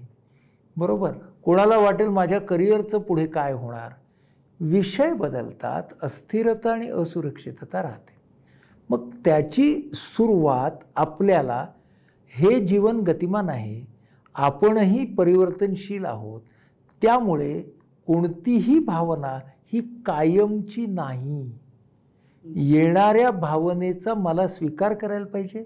बरोबर, कोणाला वाटेल माझ्या करिअरचं पुढे काय होणार. विषय बदलतात, अस्थिरता आणि असुरक्षितता राहते. मग त्याची सुरुवात आपल्याला, हे जीवन गतिमान आहे, आपणही परिवर्तनशील आहोत, त्यामुळे कोणतीही भावना ही कायमची नाही. येणाऱ्या भावनेचा मला स्वीकार करायला पाहिजे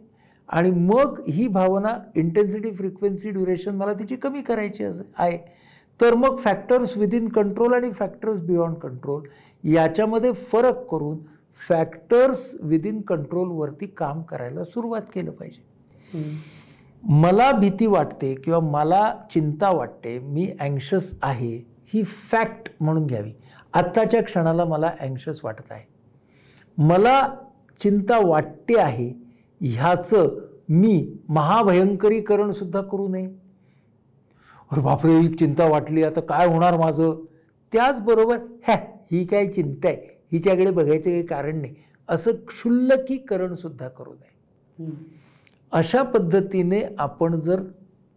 आणि मग ही भावना इंटेन्सिटी, फ्रिक्वेन्सी, ड्युरेशन मला तिची कमी करायची आहे. तर मग फॅक्टर्स विदिन कंट्रोल आणि फॅक्टर्स बियॉन्ड कंट्रोल याच्यामध्ये फरक करून फॅक्टर्स विदिन कंट्रोलवरती काम करायला सुरुवात केलं पाहिजे. मला भीती वाटते किंवा मला चिंता वाटते, मी अँक्शस आहे, ही फॅक्ट म्हणून घ्यावी. आत्ताच्या क्षणाला मला अँक्शस वाटत आहे, मला चिंता वाटते आहे ह्याचं मी महाभयंकरीकरण सुद्धा करू नये. अरे बापरे, ही चिंता वाटली, आता काय होणार माझं. त्याचबरोबर ही काय चिंता आहे, हिच्याकडे बघायचं काही कारण नाही, असं क्षुल्लकीकरण सुद्धा करू नये. अशा पद्धतीने आपण जर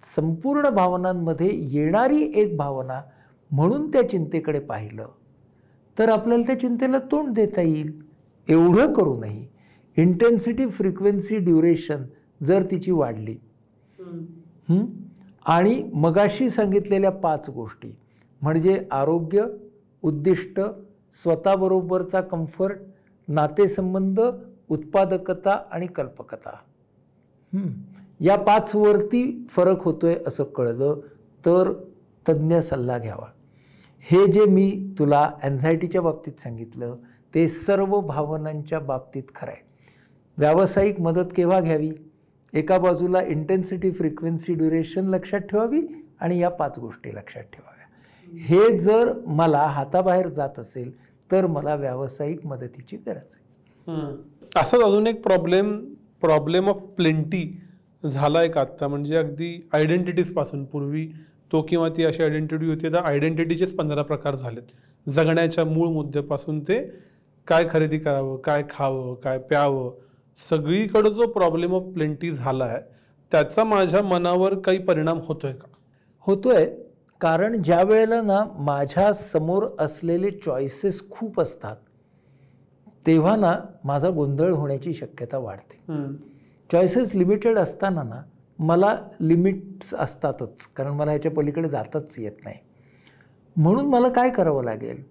संपूर्ण भावनांमध्ये येणारी एक भावना म्हणून त्या चिंतेकडे पाहिलं तर आपल्याला त्या चिंतेला तोंड देता येईल. एवढं करूनही इंटेन्सिटी, फ्रिक्वेन्सी, ड्युरेशन जर तिची वाढली आणि मगाशी सांगितलेल्या 5 गोष्टी म्हणजे आरोग्य, उद्दिष्ट, स्वतःबरोबरचा कम्फर्ट, नातेसंबंध, उत्पादकता आणि कल्पकता, या 5 वरती फरक होतोय असं कळलं तर तज्ज्ञ सल्ला घ्यावा. हे जे मी तुला अँझायटीच्या बाबतीत सांगितलं ते सर्व भावनांच्या बाबतीत खरं आहे. व्यावसायिक मदत केव्हा घ्यावी? एका बाजूला इंटेन्सिटी, फ्रिक्वेन्सी, ड्युरेशन लक्षात ठेवावी आणि या 5 गोष्टी लक्षात ठेवाव्या. हे जर मला हाताबाहेर जात असेल तर मला व्यावसायिक मदतीची गरज आहे. असाच अजून एक प्रॉब्लेम ऑफ प्लेंटी झाला एक आत्ता, म्हणजे अगदी आयडेंटिटीज पासून. पूर्वी तो किंवा ती अशी आयडेंटिटी होती, तर आयडेंटिटीचेच 15 प्रकार झालेत. जगण्याच्या मूळ मुद्द्यापासून ते काय खरेदी करावं, काय खावं, काय प्यावं, सगळीकडे जो प्रॉब्लेम ऑफ प्लेंटी झाला आहे त्याचा माझ्या मनावर काही परिणाम होतोय का? होतोय, कारण ज्या वेळेला ना माझ्या समोर असलेले चॉईसेस खूप असतात तेव्हा ना माझा गोंधळ होण्याची शक्यता वाढते. चॉईसेस लिमिटेड असताना ना मला लिमिट्स असतातच, कारण मला ह्याच्या पलीकडे जाताच येत नाही. म्हणून मला काय करावं लागेल,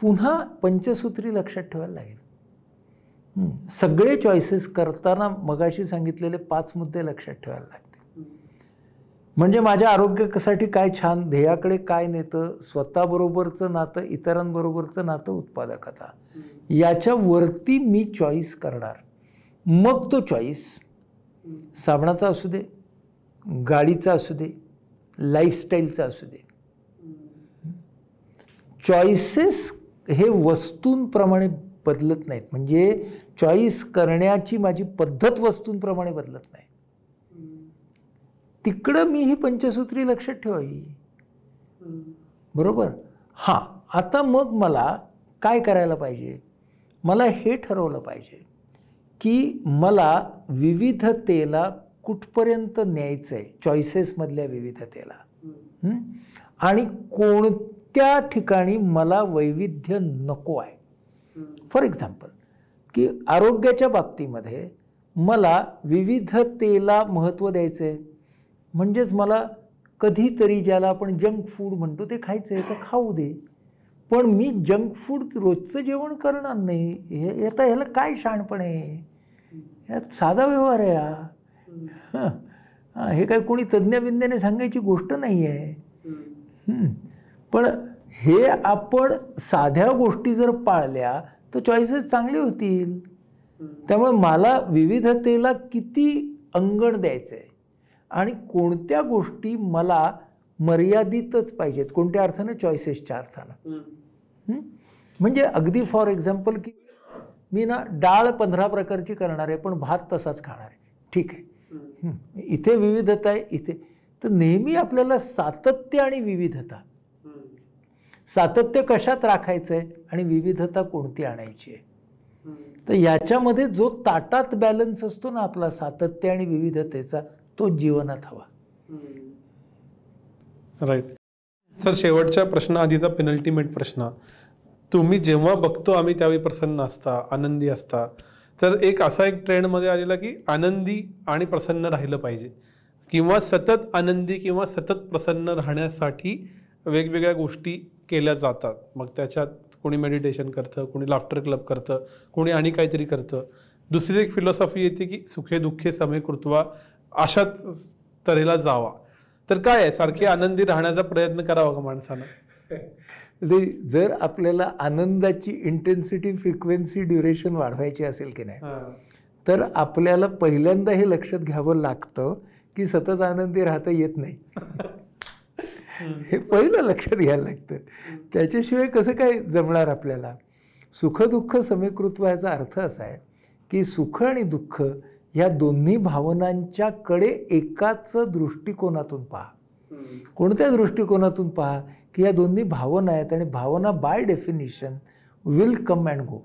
पुन्हा पंचसूत्री लक्षात ठेवायला लागेल. सगळे चॉईसेस करताना मगाशी सांगितलेले 5 मुद्दे लक्षात ठेवायला लागतील. म्हणजे माझ्या आरोग्यासाठी काय छान, ध्येयाकडे काय नेतं, स्वतःबरोबरचं नातं, इतरांबरोबरचं नातं, उत्पादकता, याच्यावरती मी चॉईस करणार. मग तो चॉईस साबणाचा असू दे, गाडीचा असू दे, लाईफस्टाईलचा असू दे. चॉईसेस हे वस्तूंप्रमाणे बदलत नाहीत, म्हणजे चॉईस करण्याची माझी पद्धत वस्तूंप्रमाणे बदलत नाही. तिकडं मी ही पंचसूत्री लक्षात ठेवावी. बरोबर. आता मग मला काय करायला पाहिजे, मला हे ठरवलं पाहिजे की मला विविधतेला कुठपर्यंत न्यायचं आहे, चॉईसेसमधल्या विविधतेला, आणि कोणत्या ठिकाणी मला वैविध्य नको आहे. फॉर एक्झाम्पल की आरोग्याच्या बाबतीमध्ये मला विविधतेला महत्त्व द्यायचं आहे, म्हणजेच मला कधीतरी ज्याला आपण जंक फूड म्हणतो ते खायचं आहे तर खाऊ दे, पण मी जंक फूड रोजचं जेवण करणार नाही. आता ह्याला काय शहाणपण आहे, यात साधा व्यवहार आहे हा. हे काय कोणी तज्ज्ञ सांगायची गोष्ट नाही आहे. पण हे आपण साध्या गोष्टी जर पाळल्या तर चॉईसेस चांगले होतील. त्यामुळे मला विविधतेला किती अंगण द्यायचं आहे आणि कोणत्या गोष्टी मला मर्यादितच पाहिजेत, कोणत्या अर्थानं, चॉईसेसच्या अर्थानं. म्हणजे अगदी फॉर एक्झाम्पल की मी ना डाळ 15 प्रकारची करणार आहे पण भात तसाच खाणार आहे, ठीक आहे. इथे विविधता आहे, इथे तर नेहमी आपल्याला सातत्य आणि विविधता, सातत्य कशात राखायचं आहे आणि विविधता कोणती आणायची आहे. तर याच्यामध्ये जो ताटात बॅलन्स असतो ना आपला सातत्य आणि विविधतेचा, तो जीवनात हवा. राईट. सर, शेवटच्या प्रश्नाआधीचा पेनल्टीमेट प्रश्न, तुम्ही जेव्हा बघतो आम्ही त्यावेळी प्रसन्न असता, आनंदी असता, तर एक असा एक ट्रेंडमध्ये आलेला की आनंदी आणि प्रसन्न राहिलं पाहिजे, किंवा सतत आनंदी किंवा सतत प्रसन्न राहण्यासाठी वेगवेगळ्या गोष्टी केल्या जातात. मग त्याच्यात कोणी मेडिटेशन करतं, कोणी लाफ्टर क्लब करतं, कोणी आणि काहीतरी करतं. दुसरी एक फिलॉसॉफी येते की सुखे दुःखे समे कृत्वा, अशा तऱ्हेला जावा. तर काय आहे, सारखी आनंदी राहण्याचा प्रयत्न करावा का माणसानं? जर आपल्याला आनंदाची इंटेन्सिटी, फ्रिक्वेन्सी, ड्युरेशन वाढवायची असेल की नाही, तर आपल्याला पहिल्यांदा हे लक्षात घ्यावं लागतं की सतत आनंदी राहता येत नाही. हे पहिलं लक्षात घ्यायला लागतं. त्याच्याशिवाय कसं काय जमणार आपल्याला. सुख दुःख समीकृत्व याचा अर्थ असा आहे की सुख आणि दुःख या दोन्ही भावनांच्याकडे एकाच दृष्टिकोनातून पहा. कोणत्या दृष्टिकोनातून पहा की या दोन्ही भावना आहेत आणि भावना by definition will come and go.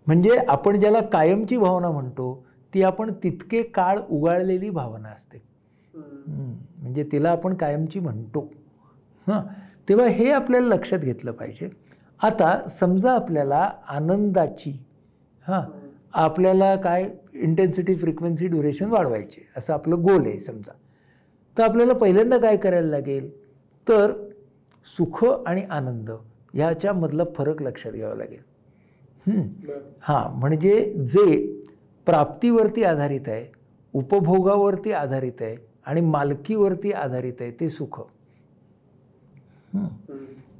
म्हणजे आपण ज्याला कायमची भावना म्हणतो ती आपण तितके काळ उगाळलेली भावना असते, म्हणजे तिला आपण कायमची म्हणतो. तेव्हा हे आपल्याला लक्षात घेतलं पाहिजे. आता समजा आपल्याला आनंदाची आपल्याला काय इंटेन्सिटी, फ्रिक्वेन्सी, ड्युरेशन वाढवायची असं आपलं गोल आहे समजा. तर आपल्याला पहिल्यांदा काय करायला लागेल तर सुख आणि आनंद ह्याच्यामधला फरक लक्षात घ्यावा लागेल. म्हणजे जे प्राप्तीवरती आधारित आहे, उपभोगावरती आधारित आहे आणि मालकीवरती आधारित आहे ते सुख,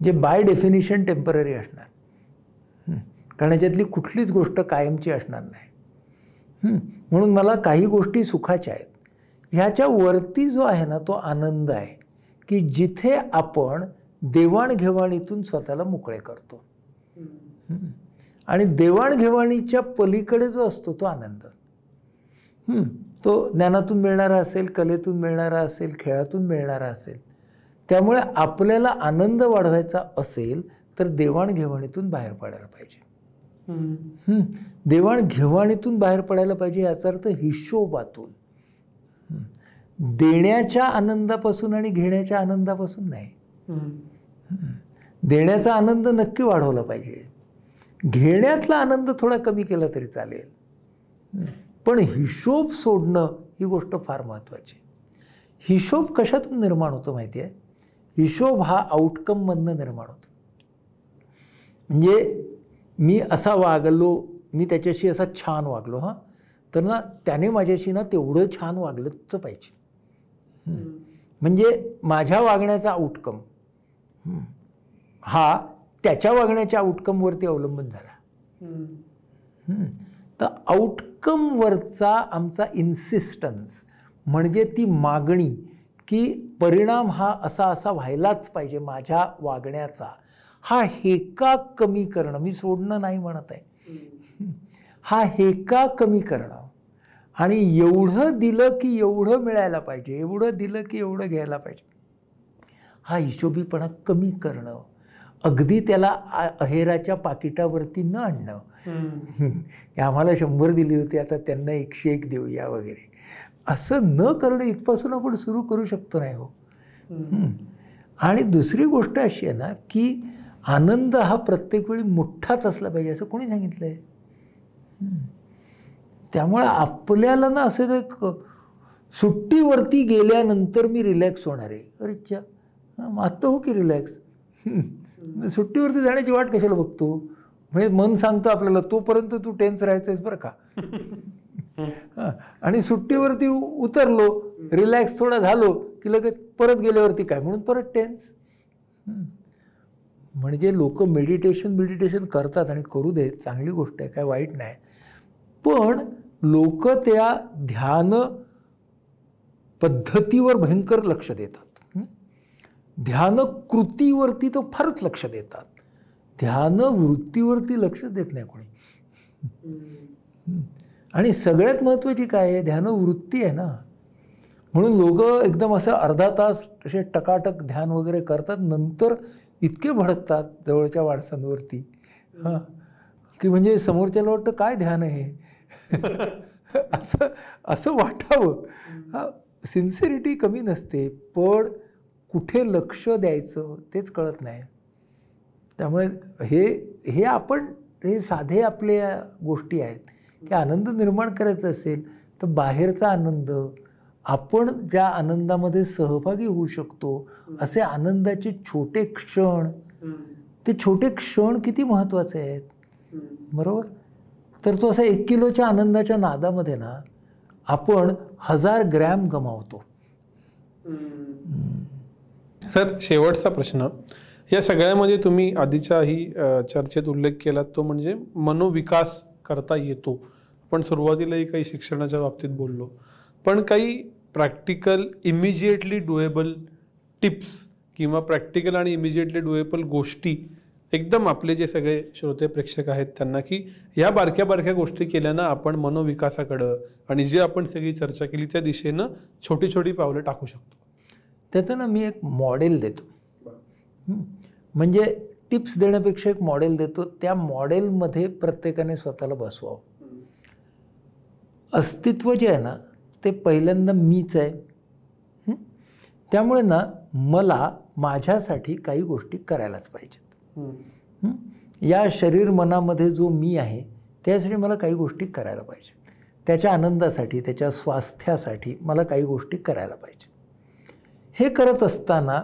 जे बाय डेफिनिशन टेम्पररी असणार, कारण याच्यातली कुठलीच गोष्ट कायमची असणार नाही. म्हणून मला काही गोष्टी सुखाच्या आहेत. ह्याच्यावरती जो आहे ना तो आनंद आहे की जिथे आपण देवाणघेवाणीतून स्वतःला मोकळे करतो आणि देवाणघेवाणीच्या पलीकडे जो असतो तो आनंद, तो ज्ञानातून मिळणारा असेल, कलेतून मिळणारा असेल, खेळातून मिळणारा असेल. त्यामुळे आपल्याला आनंद वाढवायचा असेल तर देवाणघेवाणीतून बाहेर पडायला पाहिजे. देवाणघेवाणीतून बाहेर पडायला पाहिजे याचा अर्थ हिशोबातून, देण्याच्या आनंदापासून आणि घेण्याच्या आनंदापासून नाही. देण्याचा आनंद नक्की वाढवला पाहिजे, घेण्यातला आनंद थोडा कमी केला तरी चालेल, पण हिशोब सोडणं ही गोष्ट फार महत्त्वाची. हिशोब कशातून निर्माण होतो माहिती आहे? हिशोब हा आउटकममधनं निर्माण होतो. म्हणजे मी असा वागलो, मी त्याच्याशी असा छान वागलो तर ना त्याने माझ्याशी ना तेवढं छान वागलंच पाहिजे. म्हणजे माझ्या वागण्याचा आउटकम हा त्याच्या वागण्याच्या आउटकमवरती अवलंबून झाला. तर आउटकमवरचा आमचा इन्सिस्टन्स म्हणजे ती मागणी की परिणाम हा असा असा व्हायलाच पाहिजे माझ्या वागण्याचा, हा हेका कमी करणं, मी सोडणं नाही म्हणत आहे, हा हेका कमी करणं आणि एवढं दिलं की एवढं मिळायला पाहिजे, एवढं दिलं की एवढं घ्यायला पाहिजे, हा हिशोबीपणा कमी करणं, अगदी त्याला अहेराच्या पाकिटावरती न आणणं. आम्हाला 100 दिली होती आता त्यांना 101 देऊया वगैरे असं न करणं इथपासून आपण सुरू करू शकतो नाही हो. आणि दुसरी गोष्ट अशी आहे ना की आनंद हा प्रत्येक वेळी मोठाच असला पाहिजे असं कोणी सांगितलं आहे? त्यामुळे आपल्याला ना असं एक सुट्टीवरती गेल्यानंतर मी रिलॅक्स होणार आहे, अरे च्या आता हो की रिलॅक्स, सुट्टीवरती जाण्याची वाट कशाला बघतो? म्हणजे मन सांगतं आपल्याला तोपर्यंत तू टेन्स राहायचं आहेस बरं का. आणि सुट्टीवरती उतरलो, रिलॅक्स थोडा झालो की लगेच परत गेल्यावरती काय म्हणून परत टेन्स. म्हणजे लोक मेडिटेशन करतात आणि करू देत, चांगली गोष्ट आहे, काय वाईट नाही, पण लोक त्या ध्यान पद्धतीवर भयंकर लक्ष देतात, ध्यान कृतीवरती तो फारच लक्ष देतात, ध्यान वृत्तीवरती लक्ष देत नाही कोणी. आणि सगळ्यात महत्त्वाची काय आहे, ध्यान वृत्ती आहे ना. म्हणून लोक एकदम असं अर्धा तास असे टकाटक ध्यान वगैरे करतात, नंतर इतके भडकतात जवळच्या माणसांवरती की म्हणजे समोरच्याला वाटतं काय ध्यान आहे असं वाटावं. सिन्सिरिटी कमी नसते, पण कुठे लक्ष द्यायचं तेच कळत नाही. त्यामुळे हे आपण हे साधे आपल्या गोष्टी आहेत की आनंद निर्माण करायचा असेल तर बाहेरचा आनंद, आपण ज्या आनंदामध्ये सहभागी होऊ शकतो असे आनंदाचे छोटे क्षण, ते छोटे क्षण किती महत्त्वाचे आहेत, बरोबर. तर तो असा 1 किलोच्या आनंदाच्या नादामध्ये ना आपण 1000 ग्रॅम गमावतो. सर, शेवटचा प्रश्न, या सगळ्यामध्ये तुम्ही आधीच्याही चर्चेत उल्लेख केला तो म्हणजे मनोविकास करता येतो. आपण सुरुवातीलाही काही शिक्षणाच्या बाबतीत बोललो, पण काही प्रॅक्टिकल इमिजिएटली डुएबल टिप्स किंवा प्रॅक्टिकल आणि इमिजिएटली डुएबल गोष्टी एकदम आपले जे सगळे श्रोते प्रेक्षक आहेत त्यांना की या बारक्या बारक्या गोष्टी केल्यानं आपण मनोविकासाकडं आणि जे आपण सगळी चर्चा केली त्या दिशेनं छोटी छोटी पावलं टाकू शकतो? त्याचं ना मी एक मॉडेल देतो. म्हणजे टिप्स देण्यापेक्षा एक मॉडेल देतो. त्या मॉडेलमध्ये प्रत्येकाने स्वतःला बसवावं. अस्तित्व जे आहे ना ते पहिल्यांदा मीच आहे. त्यामुळे ना मला माझ्यासाठी काही गोष्टी करायलाच पाहिजेत. या शरीर मनामध्ये जो मी आहे त्यासाठी मला काही गोष्टी करायला पाहिजे. त्याच्या आनंदासाठी, त्याच्या स्वास्थ्यासाठी मला काही गोष्टी करायला पाहिजे. हे करत असताना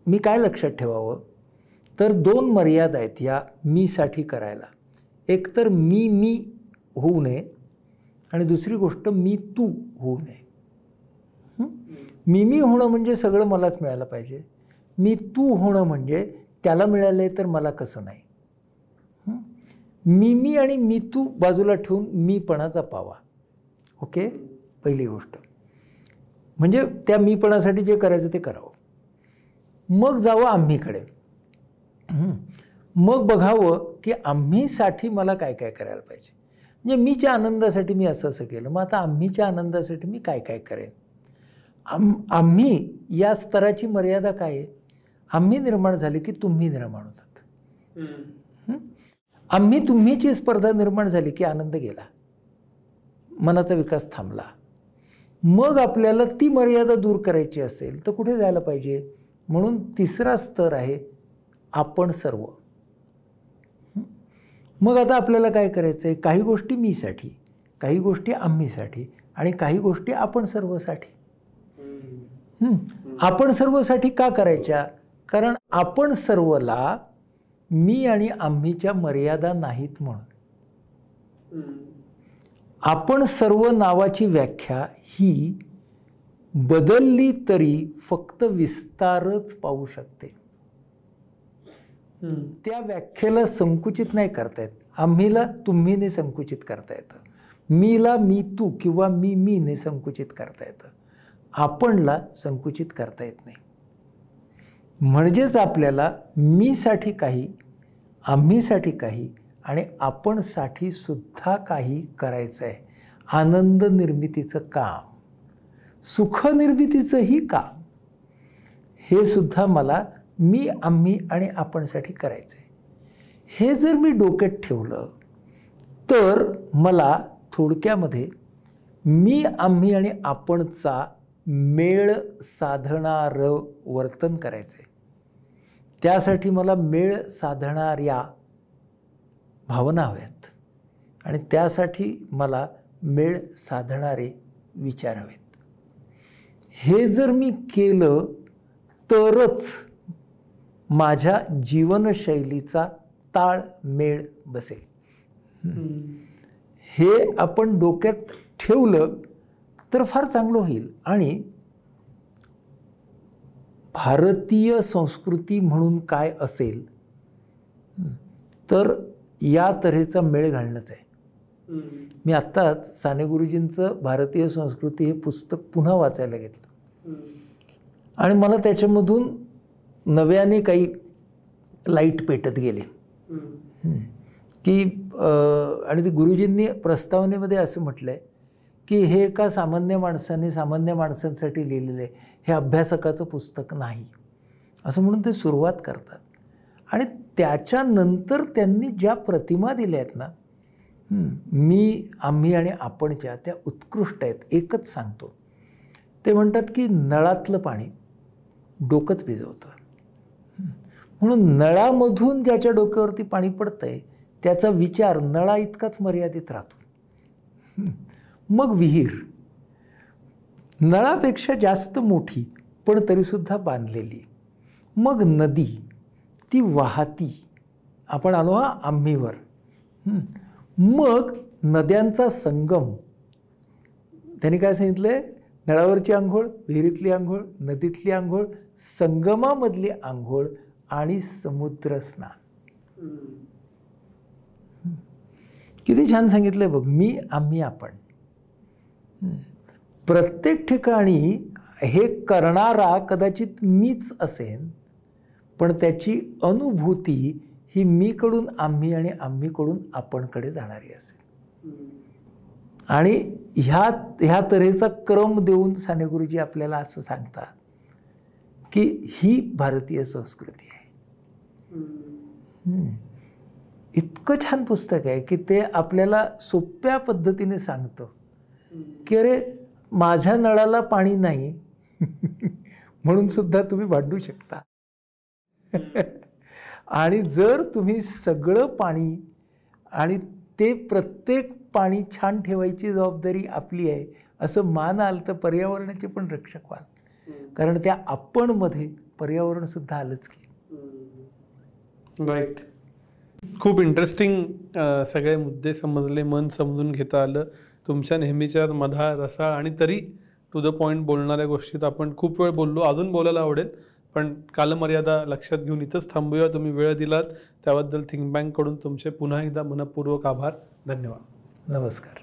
मी काय लक्षात ठेवावं तर 2 मर्यादा आहेत या मीसाठी करायला. एक तर मी होऊ नये आणि दुसरी गोष्ट मी तू होऊ नये. मी होणं म्हणजे सगळं मलाच मिळालं पाहिजे. मी तू होणं म्हणजे त्याला मिळालं आहे तर मला कसं नाही. मी आणि मी तू बाजूला ठेवून मीपणाचा पावा. ओके, पहिली गोष्ट म्हणजे त्या मीपणासाठी जे करायचं ते करावं. मग जावं आम्हीकडे. मग बघावं की आम्हीसाठी मला काय काय करायला पाहिजे. म्हणजे मीच्या आनंदासाठी मी असं केलं, मग आता आम्हीच्या आनंदासाठी मी काय काय करेन. आम्ही या स्तराची मर्यादा काय आहे. आम्ही निर्माण झाले की तुम्ही निर्माण होतात. आम्ही तुम्हीची स्पर्धा निर्माण झाली की आनंद गेला, मनाचा विकास थांबला. मग आपल्याला ती मर्यादा दूर करायची असेल तर कुठे जायला पाहिजे. म्हणून तिसरा स्तर आहे आपण सर्व. मग आता आपल्याला काय करायचं आहे. काही गोष्टी मीसाठी, काही गोष्टी आम्हीसाठी आणि काही गोष्टी आपण सर्वसाठी. आपण सर्वसाठी का करायच्या. कारण आपण सर्वला मी आणि आम्हीच्या मर्यादा नाहीत म्हणून. आपण सर्व नावाची व्याख्या ही बदलली तरी फक्त विस्तारच पाहू शकते. त्या व्याख्येला संकुचित नाही करता येत. आम्हीला तुम्हीने संकुचित करता येतं. मीला मी तू किंवा मीने संकुचित करता येतं. आपणला संकुचित करता येत नाही. म्हणजेच आपल्याला मीसाठी काही, आम्हीसाठी काही आणि आपणसाठी सुद्धा काही करायचं आहे. आनंद निर्मितीचं काम, सुख निर्मितीचंही काम, हे सुद्धा मला मी, आम्ही आणि आपणसाठी करायचं आहे. हे जर मी डोक्यात ठेवलं तर मला थोडक्यामध्ये मी, आम्ही आणि आपणचा मेळ साधणारं वर्तन करायचं आहे. त्यासाठी मला मेळ साधणाऱ्या भावना हव्यात आणि त्यासाठी मला मेळ साधणारे विचार हवेत. हे जर मी केलं तरच माझ्या जीवनशैलीचा ताळमेळ बसेल. हे आपण डोक्यात ठेवलं तर फार चांगलं होईल. आणि भारतीय संस्कृती म्हणून काय असेल तर या तऱ्हेचा मेळ घालणंच आहे. मी आत्ताच साने गुरुजींचं भारतीय संस्कृती हे पुस्तक पुन्हा वाचायला घेतलं आणि मला त्याच्यामधून नव्याने काही लाईट पेटत गेले की आणि ते गुरुजींनी प्रस्तावनेमध्ये असं म्हटलं आहे की हे एका सामान्य माणसाने सामान्य माणसांसाठी लिहिलेलं आहे, हे अभ्यासकाचं पुस्तक नाही असं म्हणून ते सुरुवात करतात. आणि त्याच्यानंतर त्यांनी ज्या प्रतिमा दिल्या आहेत ना, मी, आम्ही आणि आपणच्या, त्या उत्कृष्ट आहेत. एकच सांगतो, ते म्हणतात की नळातलं पाणी डोकंच भिजवतं. म्हणून नळामधून ज्याच्या डोक्यावरती पाणी पडतंय त्याचा विचार नळा इतकाच मर्यादित राहतो. मग विहीर नळापेक्षा जास्त मोठी पण तरीसुद्धा बांधलेली. मग नदी ती वाहती. आपण आलो आम्हीवर. मग नद्यांचा संगम. त्यांनी काय सांगितलंय, नळावरची आंघोळ, विहिरीतली आंघोळ, नदीतली आंघोळ, संगमामधली आंघोळ आणि समुद्र स्नान. किती छान सांगितलंय बघ. मी, आम्ही, आपण. प्रत्येक ठिकाणी हे करणारा कदाचित मीच असेन पण त्याची अनुभूती ही मीकडून आम्ही आणि आम्हीकडून आपणकडे जाणारी असेल. आणि ह्या तऱ्हेचा क्रम देऊन साने गुरुजी आपल्याला असं सांगतात की ही भारतीय संस्कृती आहे. इतकं छान पुस्तक आहे की ते आपल्याला सोप्या पद्धतीने सांगतं की अरे माझ्या नळाला पाणी नाही म्हणून सुद्धा तुम्ही भांडू शकता. आणि जर तुम्ही सगळं पाणी आणि ते प्रत्येक पाणी छान ठेवायची जबाबदारी आपली आहे असं मानाल तर पर्यावरणाचे पण रक्षक व्हाल. कारण त्या आपण मध्ये पर्यावरण सुद्धा आलंच की. राईट. खूप इंटरेस्टिंग सगळे मुद्दे समजले, मन समजून घेता आलं. तुमच्या नेहमीच्या मधाळ रसाळ आणि तरी टू द पॉईंट बोलणाऱ्या गोष्टीत आपण खूप वेळ बोललो. अजून बोलायला आवडेल पण कालमर्यादा लक्षात घेऊन इथंच थांबूया. तुम्ही वेळ दिलात त्याबद्दल थिंक बँककडून तुमचे पुन्हा एकदा मनपूर्वक आभार. धन्यवाद. नमस्कार.